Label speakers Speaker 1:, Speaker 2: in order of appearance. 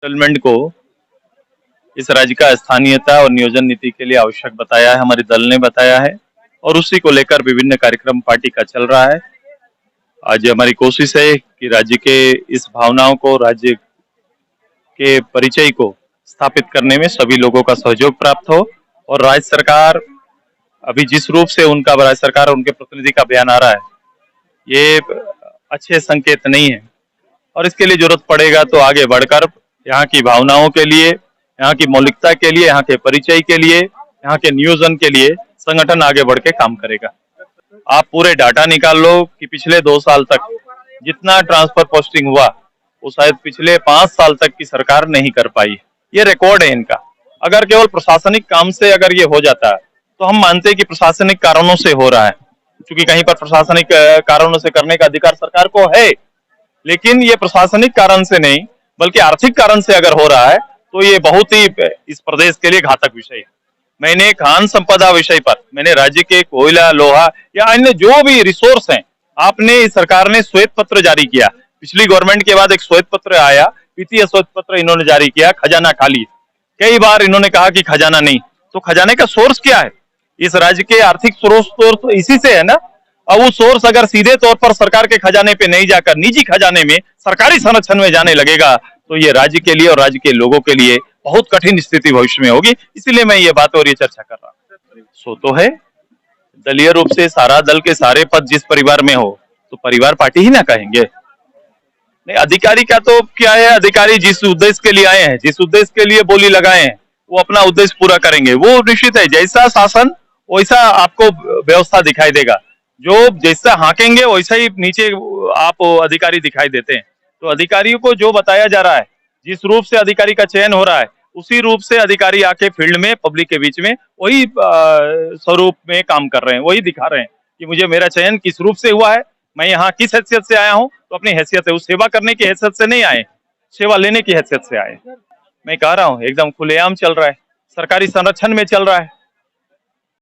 Speaker 1: Settlement को इस राज्य का स्थानीयता और नियोजन नीति के लिए आवश्यक बताया है, हमारे दल ने बताया है और उसी को लेकर विभिन्न कार्यक्रम पार्टी का चल रहा है। आज हमारी कोशिश है कि राज्य के इस भावनाओं को, राज्य के परिचय को स्थापित करने में सभी लोगों का सहयोग प्राप्त हो और राज्य सरकार अभी जिस रूप से उनका राज्य सरकार और उनके प्रतिनिधि का बयान आ रहा है, ये अच्छे संकेत नहीं है और इसके लिए जरूरत पड़ेगा तो आगे बढ़कर यहाँ की भावनाओं के लिए, यहाँ की मौलिकता के लिए, यहाँ के परिचय के लिए, यहाँ के नियोजन के लिए संगठन आगे बढ़ के काम करेगा। आप पूरे डाटा निकाल लो कि पिछले 2 साल तक जितना ट्रांसफर पोस्टिंग हुआ वो शायद पिछले 5 साल तक की सरकार नहीं कर पाई। ये रिकॉर्ड है इनका। अगर केवल प्रशासनिक काम से अगर ये हो जाता है तो हम मानते हैं कि प्रशासनिक कारणों से हो रहा है, क्योंकि कहीं पर प्रशासनिक कारणों से करने का अधिकार सरकार को है, लेकिन ये प्रशासनिक कारण से नहीं बल्कि आर्थिक कारण से अगर हो रहा है तो ये बहुत ही इस प्रदेश के लिए घातक विषय है। मैंने खान संपदा विषय पर मैंने राज्य के कोयला, लोहा या अन्य जो भी रिसोर्स हैं, आपने इस सरकार ने श्वेत पत्र जारी किया। पिछली गवर्नमेंट के बाद एक श्वेत पत्र आया, वित्तीय श्वेत पत्र इन्होंने जारी किया, खजाना खाली। कई बार इन्होंने कहा कि खजाना नहीं, तो खजाने का सोर्स क्या है? इस राज्य के आर्थिक सोर्स तो इसी से है ना। अब वो सोर्स अगर सीधे तौर पर सरकार के खजाने पे नहीं जाकर निजी खजाने में, सरकारी संरक्षण में जाने लगेगा तो ये राज्य के लिए और राज्य के लोगों के लिए बहुत कठिन स्थिति भविष्य में होगी। इसीलिए मैं ये बात और ये चर्चा कर रहा हूँ। सो तो है, दलीय रूप से सारा दल के सारे पद जिस परिवार में हो तो परिवार पार्टी ही ना कहेंगे। नहीं, अधिकारी का तो क्या है, अधिकारी जिस उद्देश्य के लिए आए हैं, जिस उद्देश्य के लिए बोली लगाए हैं, वो अपना उद्देश्य पूरा करेंगे। वो निश्चित है, जैसा शासन वैसा आपको व्यवस्था दिखाई देगा। जो जैसा हाकेंगे वैसा ही नीचे आप अधिकारी दिखाई देते हैं। तो अधिकारियों को जो बताया जा रहा है, जिस रूप से अधिकारी का चयन हो रहा है, उसी रूप से अधिकारी आके फील्ड में, पब्लिक के बीच में वही स्वरूप में काम कर रहे हैं, वही दिखा रहे हैं कि मुझे मेरा चयन किस रूप से हुआ है, मैं यहाँ किस हैसियत से आया हूँ। तो अपनी हैसियत है, उस सेवा करने की हैसियत से नहीं आए, सेवा लेने की हैसियत से आए। मैं कह रहा हूँ एकदम खुलेआम चल रहा है, सरकारी संरक्षण में चल रहा है।